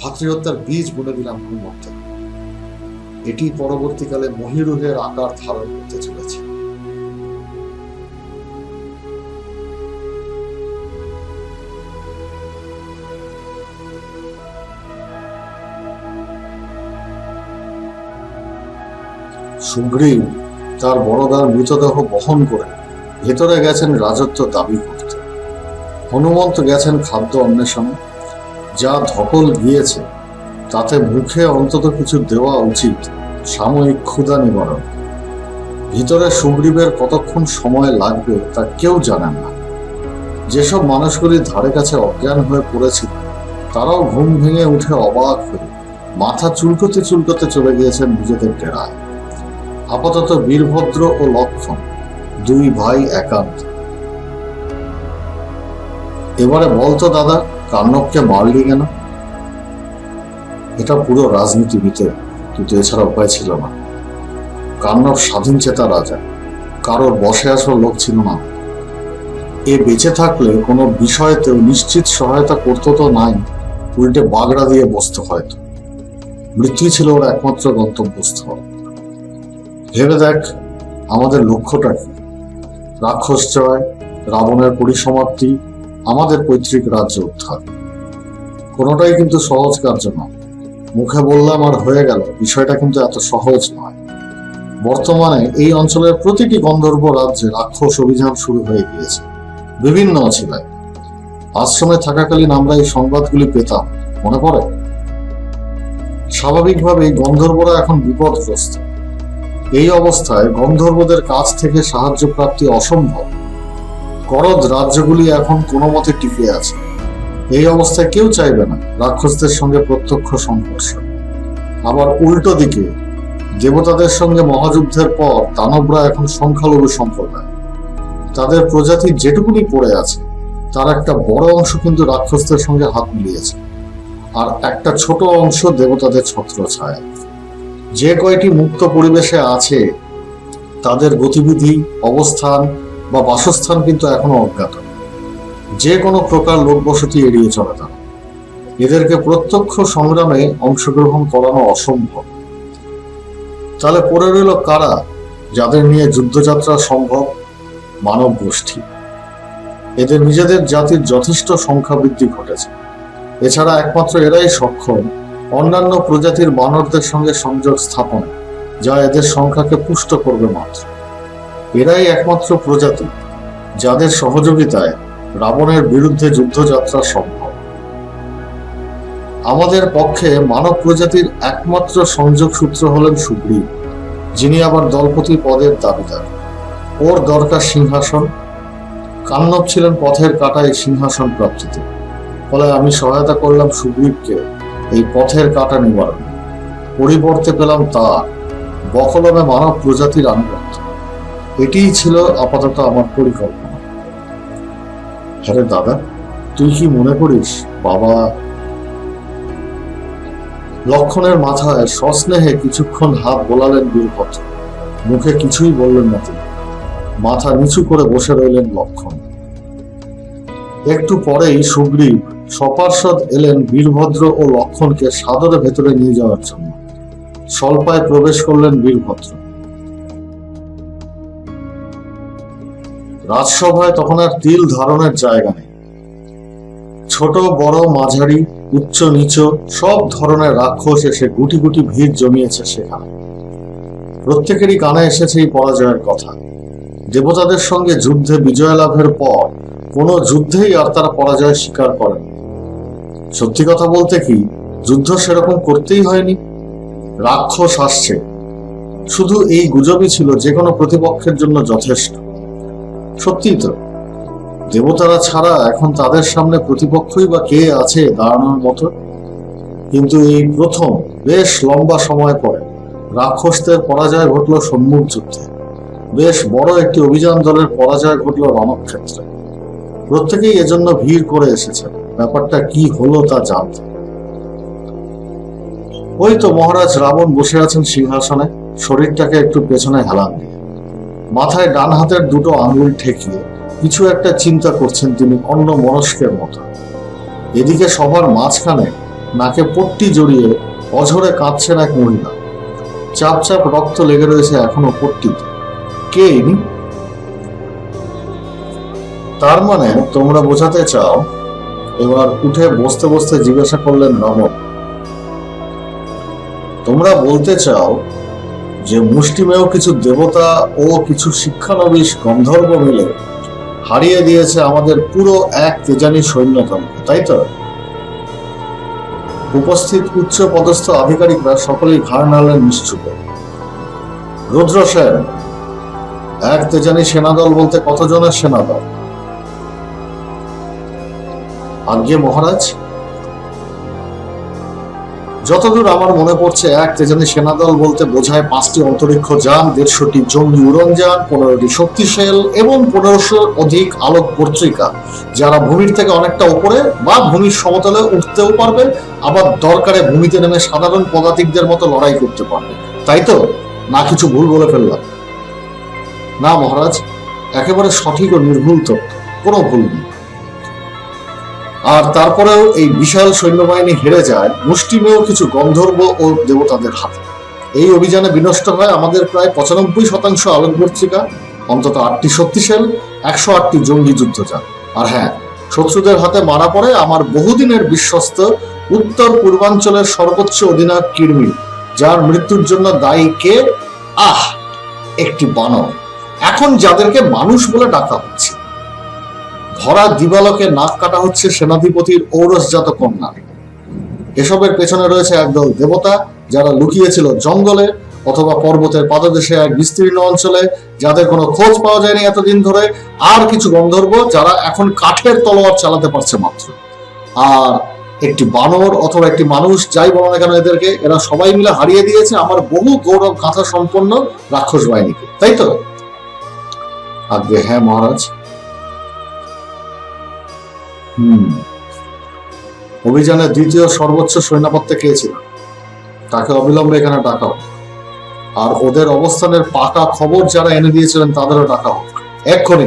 ভাতৃহত্যার বীজ বুনে দিলাম ভূমধ্যে। এটি পরবর্তীকালে মহিরুহের আকার ধারণ করতে চলেছে। সুগ্রীব তার বড়দার মৃতদেহ বহন করে ভেতরে গেছেন রাজত্ব দাবি করতে। হনুমন্ত গেছেন খাদ্য অন্বেষণে। যা ধকল গিয়েছে তাতে মুখে অন্তত কিছু দেওয়া উচিত সাময়িক ক্ষুধা নিবারণ। ভিতরে সুগ্রীবের কতক্ষণ সময় লাগবে তা কেউ জানেন না। যেসব মানুষগুলি ধারে কাছে অজ্ঞান হয়ে পড়েছিল তারাও ঘুম ভেঙে উঠে অবাক হয়ে মাথা চুলকোতে চুলকোতে চলে গিয়েছেন নিজেদের ডেরায়। আপাতত বীরভদ্র ও লক্ষণ দুই ভাই একান্ত। এবারে বলতো দাদা, কান্নবকে মারলি কেন? এটা পুরো রাজনীতিবিদের, কিন্তু এছাড়া উপায় ছিল না। কান্নব স্বাধীন চেতা রাজা, কারোর বসে আসার লোক ছিল না। এ বেঁচে থাকলে কোনো বিষয়তেও নিশ্চিত সহায়তা করতো তো নাই, উল্টে বাগড়া দিয়ে বসতে হয়তো। মৃত্যু ছিল ওর একমাত্র গন্তব্যস্থল। ভেবে দেখ আমাদের লক্ষ্যটা কি? রাক্ষস জয়, রাবণের পরিসমাপ্তি, আমাদের পৈতৃক রাজ্য উদ্ধার। কোনোটাই কিন্তু সহজ কার্য নয়। মুখে বললাম আর হয়ে গেল, বিষয়টা কিন্তু এত সহজ নয়। বর্তমানে এই অঞ্চলের প্রতিটি গন্ধর্ব রাজ্যে রাক্ষস অভিযান শুরু হয়ে গিয়েছে, বিভিন্ন অছিলায়। আশ্রমে থাকাকালীন আমরা এই সংবাদগুলি পেতাম, মনে পড়ে? স্বাভাবিকভাবেই গন্ধর্বরা এখন বিপদগ্রস্ত। এই অবস্থায় গন্ধর্বদের কাছ থেকে সাহায্য প্রাপ্তি অসম্ভব। করদ রাজ্যগুলি এখন কোনো মতে টিকে আছে। এই অবস্থায় কেউ চাইবে না রাক্ষসদের সঙ্গে প্রত্যক্ষ সংঘর্ষ। আবার উল্টো দিকে দেবতাদের সঙ্গে মহাযুদ্ধের পর দানবরা এখন সংখ্যালঘু সম্প্রদায়। তাদের প্রজাতি যেটুকুনি পড়ে আছে তার একটা বড় অংশ কিন্তু রাক্ষসদের সঙ্গে হাত মিলিয়েছে, আর একটা ছোট অংশ দেবতাদের ছত্রছায়া। যে কয়টি মুক্ত পরিবেশে আছে তাদের গতিবিধি, অবস্থান বা বাসস্থান কিন্তু এখনো অজ্ঞাত। যে কোনো প্রকার লোকবসতি এড়িয়ে চলে তারা। এদেরকে প্রত্যক্ষ সংগ্রামে অংশগ্রহণ করানো অসম্ভব। তাহলে পড়ে রইল কারা, যাদের নিয়ে যুদ্ধযাত্রা সম্ভব? মানব গোষ্ঠী। এদের নিজেদের জাতির যথেষ্ট সংখ্যা বৃদ্ধি ঘটেছে। এছাড়া একমাত্র এরাই সক্ষম অন্যান্য প্রজাতির বানরদের সঙ্গে সংযোগ স্থাপন, যা এদের সংখ্যাকে পুষ্ট করবে মাত্র। এরাই একমাত্র প্রজাতি যাদের সহযোগিতায় রাবণের বিরুদ্ধে যুদ্ধযাত্রা সম্ভব। আমাদের পক্ষে মানব প্রজাতির একমাত্র সংযোগ সূত্র হলেন সুগ্রীব, যিনি আবার দলপতি পদের দাবিদার। ওর দরকার সিংহাসন। কান্নব ছিলেন পথের কাঁটায় সিংহাসন প্রাপ্তিতে। ফলে আমি সহায়তা করলাম সুগ্রীবকে এই পথের কাঁটা নিবারণে। পরিবর্তে পেলাম তার বকলমে মানব প্রজাতির আনুগত্য। এটিই ছিল আপাতত আমার পরিকল্পনা। হ্যাঁ দাদা, তুই কি মনে করিস বাবা? লক্ষণের মাথায় সস্নেহে কিছুক্ষণ হাত বোলালেন বীরভদ্র। মুখে কিছুই বললেন না তিনি। মাথা নিচু করে বসে রইলেন লক্ষণ। একটু পরেই সুগ্রীব সপার্ষদ এলেন বীরভদ্র ও লক্ষণকে সাদরে ভেতরে নিয়ে যাওয়ার জন্য। স্বল্পায় প্রবেশ করলেন বীরভদ্র। রাজসভায় তখন আর তিল ধারণের জায়গা নেই। ছোট বড় মাঝারি উচ্চ নিচ সব ধরনের রাক্ষস এসে গুটি গুটি ভিড় জমিয়েছে সেখানে। প্রত্যেকেরই কানে এসেছে এই পরাজয়ের কথা। দেবতাদের সঙ্গে যুদ্ধে বিজয় লাভের পর কোনো যুদ্ধেই আর তারা পরাজয় স্বীকার করেন। সত্যি কথা বলতে কি, যুদ্ধ সেরকম করতেই হয়নি। রাক্ষস আসছে শুধু এই গুজবই ছিল যে কোনো প্রতিপক্ষের জন্য যথেষ্ট। সত্যিই তো, দেবতারা ছাড়া এখন তাদের সামনে প্রতিপক্ষই বা কে আছে দাঁড়ানোর মতো? কিন্তু এই প্রথম বেশ লম্বা সময় পরে রাক্ষসদের পরাজয় ঘটল সম্মুখ যুদ্ধে। বেশ বড় একটি অভিযান দলের পরাজয় ঘটল রণক্ষেত্রে। প্রত্যেকেই এজন্য ভিড় করে এসেছে ব্যাপারটা কি হলো তা জানতে। ওই তো মহারাজ রাবণ বসে আছেন সিংহাসনে, শরীরটাকে একটু পেছনে হেলান দিয়ে। মাথায় ডান হাতের দুটো আঙ্গুল ঠেকিয়ে কিছু একটা চিন্তা করছেন তিনি অন্য মনস্কের মতো। এদিকে সবার মাঝখানে নাকে পট্টি জড়িয়ে অঝরে কাঁদছেন এক মহিলা। চাপ চাপ রক্ত লেগে রয়েছে এখনো পট্টিতে। কে ইনি? তার মানে তোমরা বোঝাতে চাও? এবার উঠে বসতে বসতে জিজ্ঞাসা করলেন রমন। তোমরা বলতে চাও যে মুষ্টিমেয় কিছু দেবতা ও কিছু শিক্ষানবিশ গন্ধর্ব মিলে হারিয়ে দিয়েছে আমাদের পুরো এক তেজানি সৈন্যতন্ত্র, তাই তো? উপস্থিত উচ্চ পদস্থ আধিকারিকরা সকলেই ঘাড় নাড়লেন নিশ্চুপ। রুদ্র সেন, এক তেজানি সেনাদল বলতে কতজনের সেনাদল? আজ্ঞে মহারাজ, যতদূর আমার মনে পড়ছে এক তেজানি সেনাদল বলতে বোঝায় 5টি অন্তরিক্ষ যান, 150টি জঙ্গি উড়নযান, 15টি শক্তিশাল এবং 1500 অধিক আলোক পত্রিকা, যারা ভূমির থেকে অনেকটা উপরে বা ভূমির সমতলে উঠতেও পারবে, আবার দরকারে ভূমিতে নেমে সাধারণ পদাতিকদের মতো লড়াই করতে পারবে, তাই তো? না কিছু ভুল বলে ফেললাম? না মহারাজ, একেবারে সঠিক ও নির্ভুল তথ্য, কোনো ভুল নেই। আর তারপরেও এই বিশাল সৈন্যবাহিনী হেরে যায় মুষ্টিমেয় কিছু গন্ধর্ব ও দেবতাদের হাতে। এই অভিযানে বিনষ্ট হয় আমাদের প্রায় 95% আলোক পত্রিকা, অন্তত 8টি শক্তিশাল, 108টি জঙ্গি যুদ্ধযান। আর হ্যাঁ, শত্রুদের হাতে মারা পড়ে আমার বহুদিনের বিশ্বস্ত উত্তর পূর্বাঞ্চলের সর্বোচ্চ অধিনায়ক কিরমির, যার মৃত্যুর জন্য দায়ী কে? একটি বানর। এখন যাদেরকে মানুষ বলে ডাকা হচ্ছে। ভরা দিবালকে নাক কাটা হচ্ছে সেনাধিপতির ঔরসজাত কন্যা। এসবের পেছনে রয়েছে একদল দেবতা, যারা লুকিয়েছিল জঙ্গলে অথবা পর্বতের পাদদেশে এক বিস্তীর্ণ অঞ্চলে, যাদের কোনো খোঁজ পাওয়া যায়নি এতদিন ধরে। আর কিছু গন্ধর্ব, যারা এখন কাঠের তলোয়ার চালাতে পারছে মাত্র। আর একটি বানর অথবা একটি মানুষ, যাই বলো না কেন এদেরকে, এরা সবাই মিলে হারিয়ে দিয়েছে আমার বহু গৌরব গাথা সম্পন্ন রাক্ষস বাহিনীকে, তাই তো? আজ্ঞে হ্যাঁ মহারাজ। অভিযানের দ্বিতীয় সর্বোচ্চ সৈন্যপত্তে কে ছিল? তাকে অবিলম্বে এখানে ডাকা হোক। আর ওদের অবস্থানের পাকা খবর যারা এনে দিয়েছিলেন তাদেরও ডাকা হোক, এক্ষুনি।